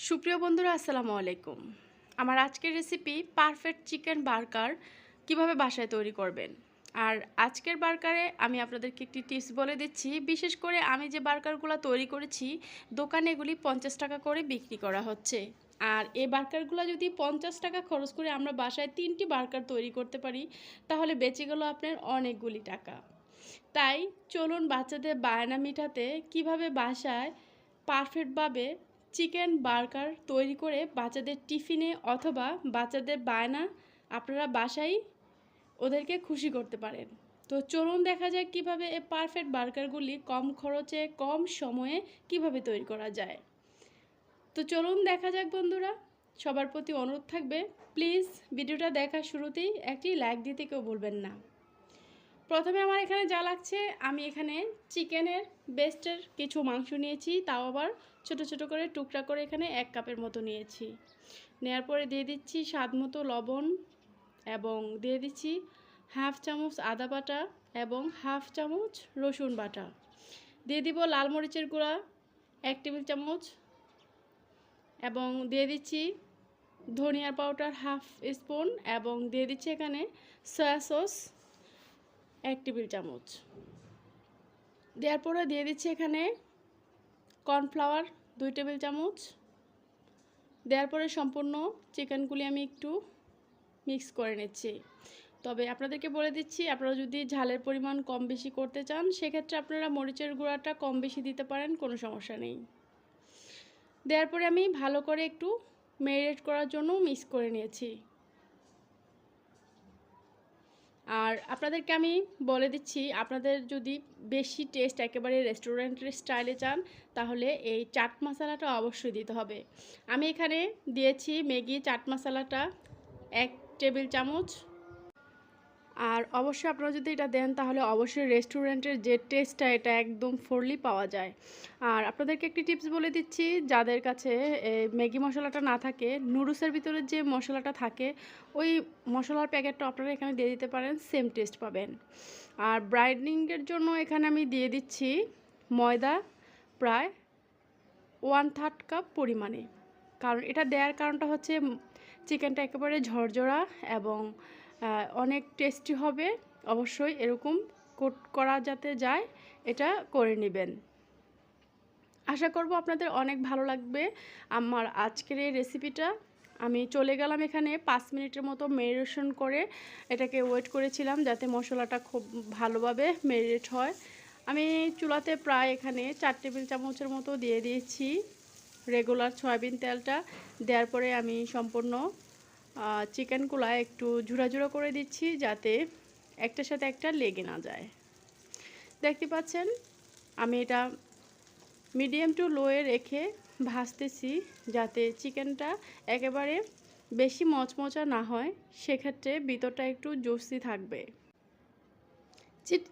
সুপ্রিয় বন্ধুরা, আসসালামু আলাইকুম। আমার আজকের রেসিপি পারফেক্ট চিকেন বার্গার কিভাবে বাসায় তৈরি করবেন। আর আজকের বার্গারে আমি আপনাদেরকে একটি টিপস বলে দিচ্ছি। বিশেষ করে আমি যে বার্গারগুলো তৈরি করেছি, দোকানে এগুলি 50 টাকা করে বিক্রি করা হচ্ছে। আর এই বার্গারগুলো যদি 50 টাকা খরচ করে আমরা বাসায় 3টি বার্গার তৈরি করতে পারি, তাহলে বেঁচে গেল আপনার অনেকগুলি টাকা। তাই চলুন বাচ্চাদের বায়না মিটাতে কিভাবে বাসায় পারফেক্টভাবে চিকেন বার্গার তৈরি করে বাচ্চাদের টিফিনে অথবা বাচ্চাদের বায়না আপনারা বাসায় ওদেরকে খুশি করতে পারেন। তো চলুন দেখা যাক কিভাবে এই পারফেক্ট বার্গারগুলি কম খরচে কম সময়ে কিভাবে তৈরি করা যায়। তো চলুন দেখা যাক বন্ধুরা। সবার প্রতি অনুরোধ থাকবে, প্লিজ ভিডিওটা দেখার শুরুতেই একটি লাইক দিতে কেউ বলবেন না। প্রথমে আমার এখানে যা লাগছে, আমি এখানে চিকেনের বেস্টের কিছু মাংস নিয়েছি, তাও আবার ছোট ছোট করে টুকরা করে এখানে 1 কাপের মতো নিয়েছি। নেওয়ার পরে দিয়ে দিচ্ছি স্বাদ মতো লবণ এবং দিয়ে দিচ্ছি হাফ চামচ আদা বাটা এবং হাফ চামচ রসুন বাটা। দিয়ে দিব লাল মরিচের গুঁড়া 1 টেবিল চামচ এবং দিয়ে দিচ্ছি ধনিয়ার পাউডার হাফ স্পুন এবং দিয়ে দিচ্ছি এখানে সয়া সস 1 টেবিল চামচ। দেওয়ার পরে দিয়ে দিচ্ছি এখানে কর্নফ্লাওয়ার 2 টেবিল চামচ। দেওয়ার পরে সম্পূর্ণ চিকেনগুলি আমি একটু মিক্স করে নিচ্ছি। তবে আপনাদেরকে বলে দিচ্ছি, আপনারা যদি ঝালের পরিমাণ কম বেশি করতে চান, সেক্ষেত্রে আপনারা মরিচের গুঁড়াটা কম বেশি দিতে পারেন, কোনো সমস্যা নেই। দেওয়ার পরে আমি ভালো করে একটু ম্যারিনেট করার জন্য মিক্স করে নিয়েছি। আর আপনাদেরকে আমি বলে দিচ্ছি, আপনাদের যদি বেশি টেস্ট একেবারে রেস্টুরেন্টের স্টাইলে চান, তাহলে এই চাট মশলাটা অবশ্যই দিতে হবে। আমি এখানে দিয়েছি ম্যাগি চাট মশলাটা 1 টেবিল চামচ। আর অবশ্যই আপনারা যদি এটা দেন, তাহলে অবশ্যই রেস্টুরেন্টের যে টেস্টটা এটা একদম ফুললি পাওয়া যায়। আর আপনাদেরকে একটি টিপস বলে দিচ্ছি, যাদের কাছে ম্যাগি মশলাটা না থাকে, নুডলসের ভিতরে যে মশলাটা থাকে, ওই মশলার প্যাকেটটা আপনারা এখানে দিয়ে দিতে পারেন, সেম টেস্ট পাবেন। আর ব্রাইডনিংয়ের জন্য এখানে আমি দিয়ে দিচ্ছি ময়দা প্রায় 1/3 কাপ পরিমাণে। কারণ এটা দেওয়ার কারণটা হচ্ছে চিকেনটা একেবারে ঝরঝরা এবং অনেক টেস্টি হবে। অবশ্যই এরকম কোট করা যাতে যায়, এটা করে নেবেন। আশা করব আপনাদের অনেক ভালো লাগবে আমার আজকের এই রেসিপিটা। আমি চলে গেলাম এখানে 5 মিনিটের মতো ম্যারিনেশন করে এটাকে ওয়েট করেছিলাম, যাতে মশলাটা খুব ভালোভাবে ম্যারিনেট হয়। আমি চুলাতে প্রায় এখানে 4 টেবিল চামচের মতো দিয়ে দিয়েছি রেগুলার সয়াবিন তেলটা। দেওয়ার পরে আমি সম্পূর্ণ চিকেনগুলো একটু ঝুরা ঝুরা করে দিচ্ছি, যাতে একটার সাথে একটা লেগে না যায়। দেখতে পাচ্ছেন আমি এটা মিডিয়াম টু লোয়ে রেখে ভাজতেছি, যাতে চিকেনটা একেবারে বেশি মচমচা না হয়, সেক্ষেত্রে ভিতরটা একটু জুসি থাকবে।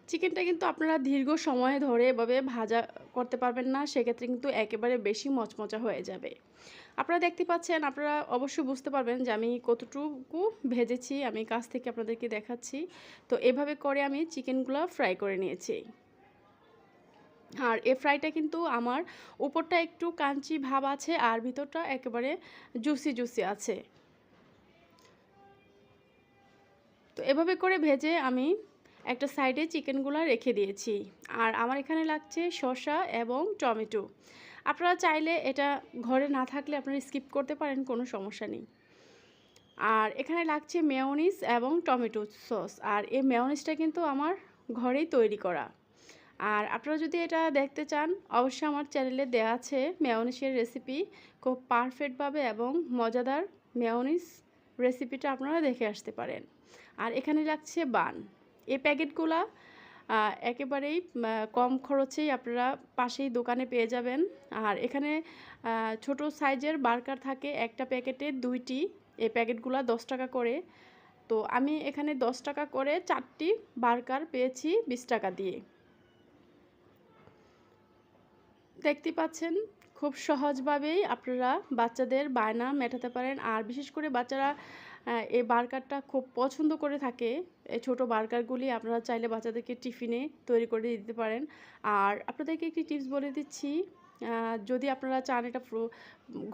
চিকেনটা কিন্তু আপনারা দীর্ঘ সময় ধরে এভাবে ভাজা করতে পারবেন না, সেক্ষেত্রে কিন্তু একেবারে বেশি মচমচা হয়ে যাবে। আপনারা দেখতে পাচ্ছেন, আপনারা অবশ্যই বুঝতে পারবেন যে আমি কতটুকু ভেজেছি। আমি কাছ থেকে আপনাদেরকে দেখাচ্ছি। তো এভাবে করে আমি চিকেনগুলো ফ্রাই করে নিয়েছি। আর এই ফ্রাইটা কিন্তু আমার উপরটা একটু কাঞ্চি ভাব আছে আর ভিতরটা একেবারে জুসি জুসি আছে। তো এভাবে করে ভেজে আমি একটা সাইডে চিকেনগুলো রেখে দিয়েছি। আর আমার এখানে লাগছে শসা এবং টমেটো। আপনারা চাইলে এটা ঘরে না থাকলে আপনারা স্কিপ করতে পারেন, কোনো সমস্যা নেই। আর এখানে লাগছে মেয়োনিজ এবং টমেটো সস। আর এই মেয়োনিজটা কিন্তু আমার ঘরেই তৈরি করা। আর আপনারা যদি এটা দেখতে চান, অবশ্যই আমার চ্যানেলে দেওয়া আছে মেয়োনিজের রেসিপি, খুব পারফেক্টভাবে এবং মজাদার মেয়োনিজ রেসিপিটা আপনারা দেখে আসতে পারেন। আর এখানে লাগছে বান। এই প্যাকেটগুলা একেবারেই কম খরচেই আপনারা পাশেই দোকানে পেয়ে যাবেন। আর এখানে ছোট সাইজের বার্গার থাকে, একটা প্যাকেটে 2টি। এই প্যাকেটগুলো 10 টাকা করে। তো আমি এখানে 10 টাকা করে 4টি বার্গার পেয়েছি 20 টাকা দিয়ে। দেখতে পাচ্ছেন খুব সহজভাবেই আপনারা বাচ্চাদের বায়না মেটাতে পারেন। আর বিশেষ করে বাচ্চারা এই বার্গারটা খুব পছন্দ করে থাকে। এই ছোটো বার্গারগুলি আপনারা চাইলে বাচ্চাদেরকে টিফিনে তৈরি করে দিতে পারেন। আর আপনাদেরকে একটি টিপস বলে দিচ্ছি, যদি আপনারা চান এটা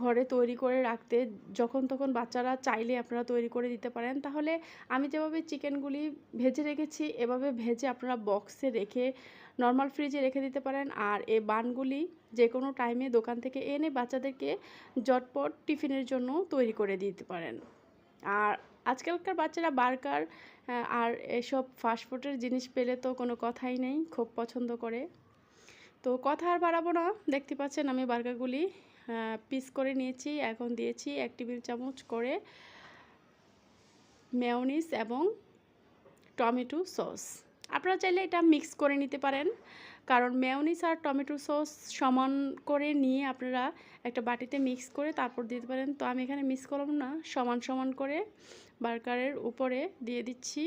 ঘরে তৈরি করে রাখতে, যখন তখন বাচ্চারা চাইলে আপনারা তৈরি করে দিতে পারেন। তাহলে আমি যেভাবে চিকেনগুলি ভেজে রেখেছি এভাবে ভেজে আপনারা বক্সে রেখে নর্মাল ফ্রিজে রেখে দিতে পারেন। আর এই বানগুলি যে কোনো টাইমে দোকান থেকে এনে বাচ্চাদেরকে ঝটপট টিফিনের জন্য তৈরি করে দিতে পারেন। আর আজকালকার বাচ্চারা বার্গার আর এসব ফাস্টফুডের জিনিস পেলে তো কোনো কথাই নেই, খুব পছন্দ করে। তো কথা আর বাড়াবো না, দেখতে পাচ্ছেন আমি বার্গারগুলি পিস করে নিয়েছি। এখন দিয়েছি 1 টেবিল চামচ করে মেয়োনিজ এবং টমেটো সস। আপনারা চাইলে এটা মিক্স করে নিতে পারেন, কারণ মেয়োনিজ আর টমেটো সস সমান করে নিয়ে আপনারা একটা বাটিতে মিক্স করে তারপর দিতে পারেন। তো আমি এখানে মিক্স করলাম না, সমান সমান করে বার্গারের উপরে দিয়ে দিচ্ছি।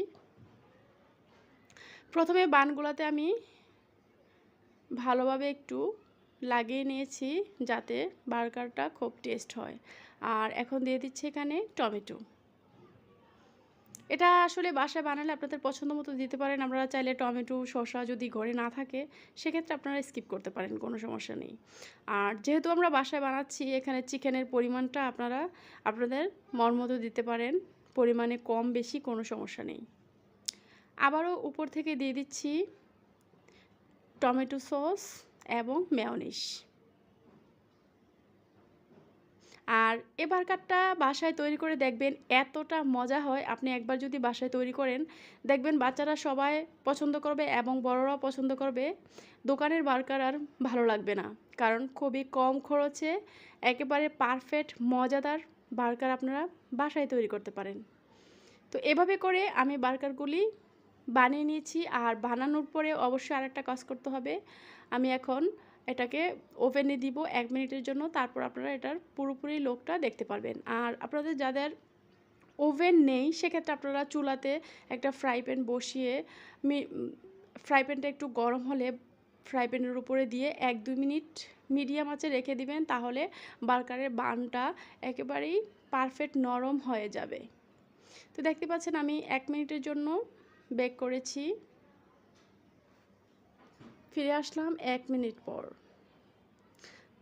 প্রথমে বানগুলোতে আমি ভালোভাবে একটু লাগিয়ে নিয়েছি যাতে বার্গারটা খুব টেস্ট হয়। আর এখন দিয়ে দিচ্ছি এখানে টমেটো। এটা আসলে বাসায় বানালে আপনাদের পছন্দ মতো দিতে পারেন। আপনারা চাইলে টমেটো শসা যদি ঘরে না থাকে সেক্ষেত্রে আপনারা স্কিপ করতে পারেন, কোনো সমস্যা নেই। আর যেহেতু আমরা বাসায় বানাচ্ছি এখানে চিকেনের পরিমাণটা আপনারা আপনাদের মন মতো দিতে পারেন, পরিমাণে কম বেশি কোনো সমস্যা নেই। আবারও উপর থেকে দিয়ে দিচ্ছি টমেটো সস এবং মেয়োনিজ। আর এই বার্গারটা বাসায় তৈরি করে দেখবেন এতটা মজা হয়, আপনি একবার যদি বাসায় তৈরি করেন দেখবেন বাচ্চারা সবাই পছন্দ করবে এবং বড়রাও পছন্দ করবে। দোকানের বার্গার আর ভালো লাগবে না, কারণ খুবই কম খরচে একেবারে পারফেক্ট মজাদার বার্গার আপনারা বাসায় তৈরি করতে পারেন। তো এভাবে করে আমি বার্গারগুলি বানিয়ে নিয়েছি। আর বানানোর পরে অবশ্যই আরেকটা কাজ করতে হবে, আমি এখন এটাকে ওভেনে দিব 1 মিনিটের জন্য, তারপর আপনারা এটার পুরোপুরি লোকটা দেখতে পারবেন। আর আপনাদের যাদের ওভেন নেই সেক্ষেত্রে আপনারা চুলাতে একটা ফ্রাই প্যান বসিয়ে ফ্রাই প্যানটা একটু গরম হলে ফ্রাই প্যানের উপরে দিয়ে 1-2 মিনিট মিডিয়াম আঁচে রেখে দিবেন, তাহলে বার্গারের বানটা একেবারেই পারফেক্ট নরম হয়ে যাবে। তো দেখতে পাচ্ছেন আমি 1 মিনিটের জন্য বেক করেছি, ফিরে আসলাম 1 মিনিট পর।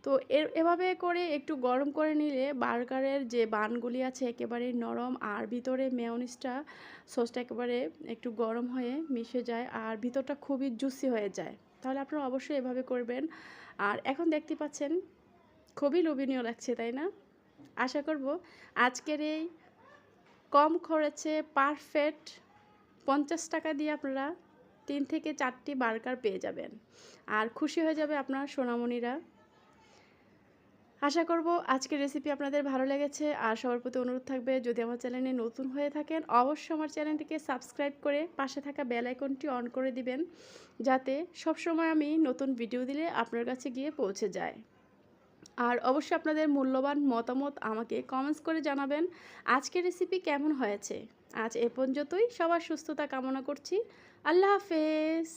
তো এভাবে করে একটু গরম করে নিলে বার্গারের যে বানগুলি আছে একেবারে নরম, আর ভিতরে মেয়োনিজটা সসটা একেবারে একটু গরম হয়ে মিশে যায় আর ভিতরটা খুবই জুসি হয়ে যায়। তাহলে আপনারা অবশ্যই এভাবে করবেন। আর এখন দেখতে পাচ্ছেন খুবই লোভনীয় লাগছে, তাই না? আশা করব আজকের এই কম খরচে পারফেক্ট 50 টাকা দিয়ে আপনারা 3 থেকে 4টি বার্গার পেয়ে যাবেন, আর খুশি হয়ে যাবে আপনার সোনামণিরা। আশা করব আজকের রেসিপি আপনাদের ভালো লেগেছে। আর সবার প্রতি অনুরোধ থাকবে, যদি আমার চ্যানেলে নতুন হয়ে থাকেন অবশ্যই আমার চ্যানেলটিকে সাবস্ক্রাইব করে পাশে থাকা বেল আইকনটি অন করে দিবেন, যাতে সবসময় আমি নতুন ভিডিও দিলে আপনার কাছে গিয়ে পৌঁছে যায়। আর অবশ্যই আপনাদের মূল্যবান মতামত আমাকে কমেন্টস করে জানাবেন আজকের রেসিপি কেমন হয়েছে। আজ এ পর্যন্তই, সবার সুস্থতা কামনা করছি। আল্লাহ হাফেজ।